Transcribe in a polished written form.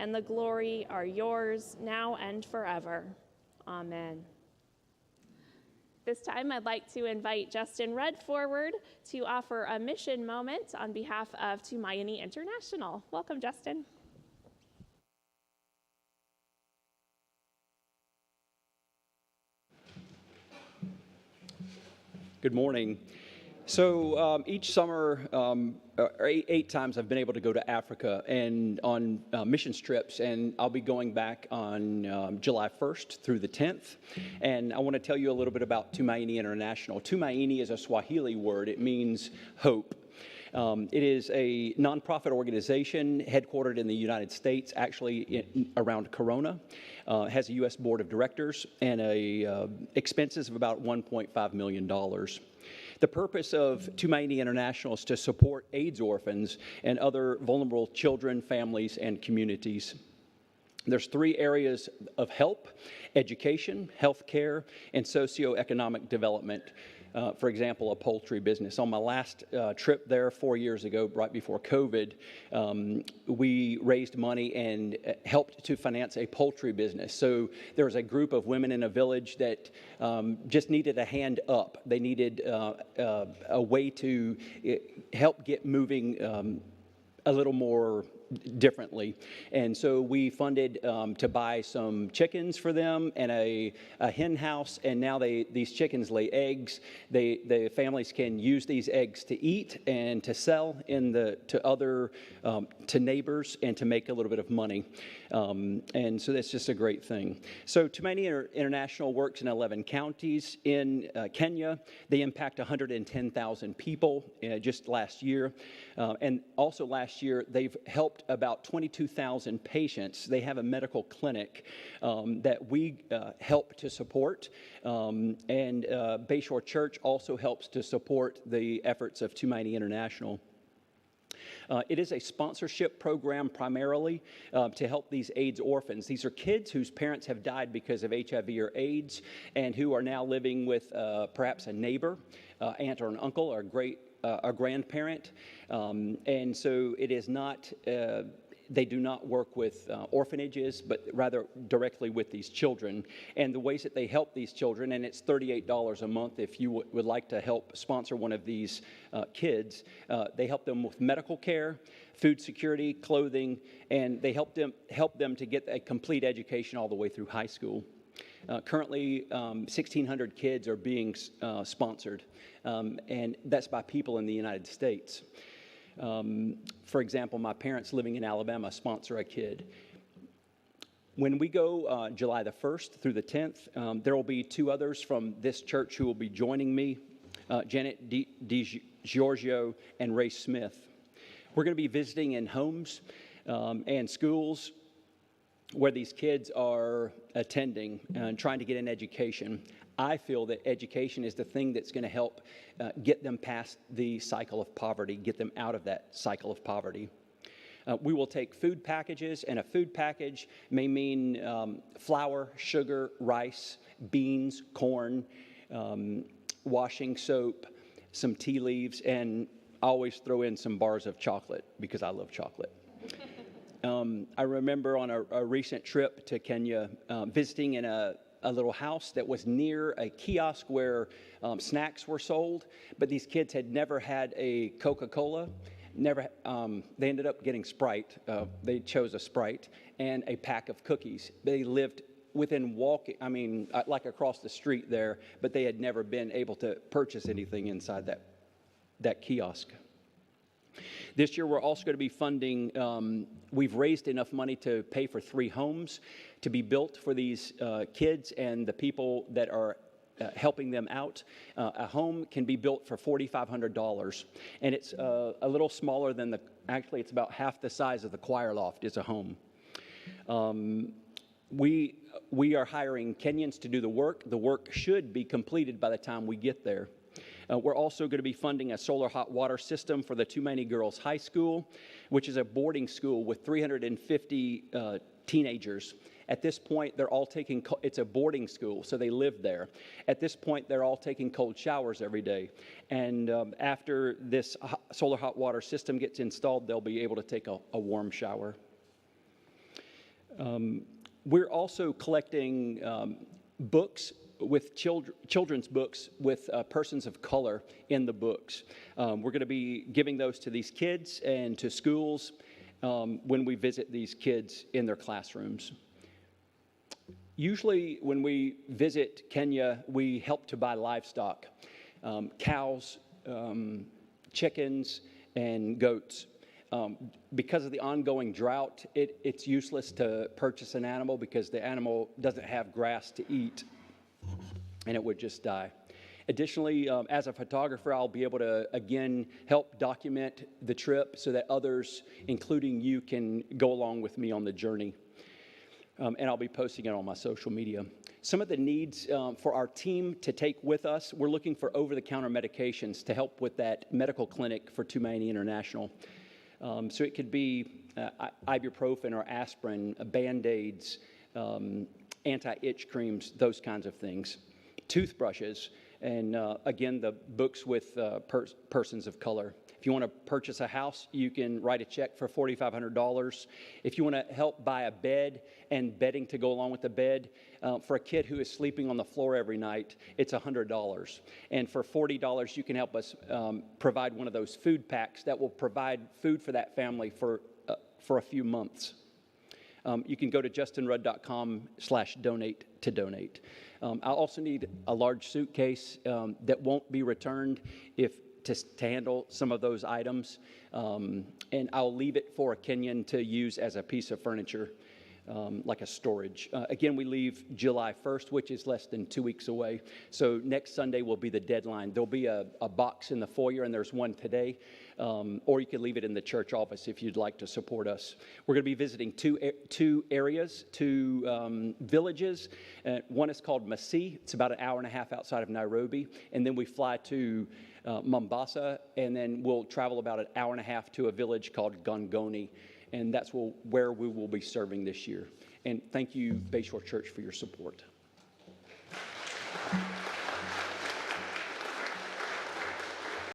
and the glory are yours now and forever. Amen. This time, I'd like to invite Justin Rudd forward to offer a mission moment on behalf of Tumaini International. Welcome, Justin. Good morning. So each summer, eight times I've been able to go to Africa and on missions trips, and I'll be going back on July 1st through the 10th. And I want to tell you a little bit about Tumaini International. Tumaini is a Swahili word. It means hope. It is a nonprofit organization headquartered in the United States, actually around Corona. Has a U.S. board of directors and expenses of about $1.5 million. The purpose of Tumaini International is to support AIDS orphans and other vulnerable children, families, and communities. There's three areas of help: education, healthcare, and socioeconomic development. For example, a poultry business. On my last trip there 4 years ago, right before COVID, we raised money and helped to finance a poultry business. So there was a group of women in a village that just needed a hand up. They needed a way to help get moving a little more differently. And so we funded to buy some chickens for them and a hen house, and now these chickens lay eggs. The families can use these eggs to eat and to sell to neighbors and to make a little bit of money. And so that's just a great thing. So Tumaini International works in 11 counties in Kenya. They impact 110,000 people just last year. And also last year, they've helped about 22,000 patients. They have a medical clinic that we help to support. And Bayshore Church also helps to support the efforts of Tumaini International. It is a sponsorship program primarily to help these AIDS orphans. These are kids whose parents have died because of HIV or AIDS and who are now living with perhaps a neighbor, aunt or an uncle or a grandparent. And so it is not, they do not work with orphanages, but rather directly with these children. And the ways that they help these children, and it's $38 a month if you would like to help sponsor one of these kids, they help them with medical care, food security, clothing, and they help them to get a complete education all the way through high school. Currently, 1,600 kids are being sponsored, and that's by people in the United States. For example, my parents living in Alabama sponsor a kid. When we go July the 1st through the 10th, there will be two others from this church who will be joining me, Janet DiGiorgio and Ray Smith. We're going to be visiting in homes and schools where these kids are attending and trying to get an education. I feel that education is the thing that's going to help get them past the cycle of poverty, get them out of that cycle of poverty. We will take food packages, and a food package may mean flour, sugar, rice, beans, corn, washing soap, some tea leaves, and I always throw in some bars of chocolate because I love chocolate. I remember on a recent trip to Kenya, visiting in a little house that was near a kiosk where snacks were sold, but these kids had never had a Coca-Cola. They ended up getting Sprite. They chose a Sprite and a pack of cookies. They lived within walking, like across the street there, but they had never been able to purchase anything inside that kiosk. This year, we're also going to be funding, we've raised enough money to pay for 3 homes to be built for these kids and the people that are helping them out. A home can be built for $4,500, and it's a little smaller than actually it's about half the size of the choir loft is a home. We are hiring Kenyans to do the work. The work should be completed by the time we get there. We're also going to be funding a solar hot water system for the Tumaini Girls High School, which is a boarding school with 350 teenagers. At this point, it's a boarding school, so they live there. At this point, they're all taking cold showers every day. And after this solar hot water system gets installed, they'll be able to take a warm shower. We're also collecting books with children's books with persons of color in the books. We're going to be giving those to these kids and to schools when we visit these kids in their classrooms. Usually when we visit Kenya, we help to buy livestock, cows, chickens, and goats. Because of the ongoing drought, it's useless to purchase an animal because the animal doesn't have grass to eat, and it would just die. Additionally, as a photographer, I'll be able to, again, help document the trip so that others, including you, can go along with me on the journey. And I'll be posting it on my social media. Some of the needs for our team to take with us, we're looking for over-the-counter medications to help with that medical clinic for Tumaini International. So it could be ibuprofen or aspirin, Band-Aids, anti-itch creams, those kinds of things. Toothbrushes, and again, the books with persons of color. If you want to purchase a house, you can write a check for $4,500. If you want to help buy a bed and bedding to go along with the bed, for a kid who is sleeping on the floor every night, it's $100. And for $40, you can help us provide one of those food packs that will provide food for that family for a few months. You can go to justinrudd.com/donate to donate. I also need a large suitcase that won't be returned to handle some of those items, and I'll leave it for a Kenyan to use as a piece of furniture, like a storage. Again, we leave July 1st, which is less than 2 weeks away, so next Sunday will be the deadline. There'll be a box in the foyer, and there's one today, or you can leave it in the church office if you'd like to support us. We're going to be visiting two areas, two villages. One is called Masii. It's about an hour and a half outside of Nairobi, and then we fly to Mombasa, and then we'll travel about an hour and a half to a village called Gongoni, and that's where we will be serving this year. And thank you, Bayshore Church, for your support.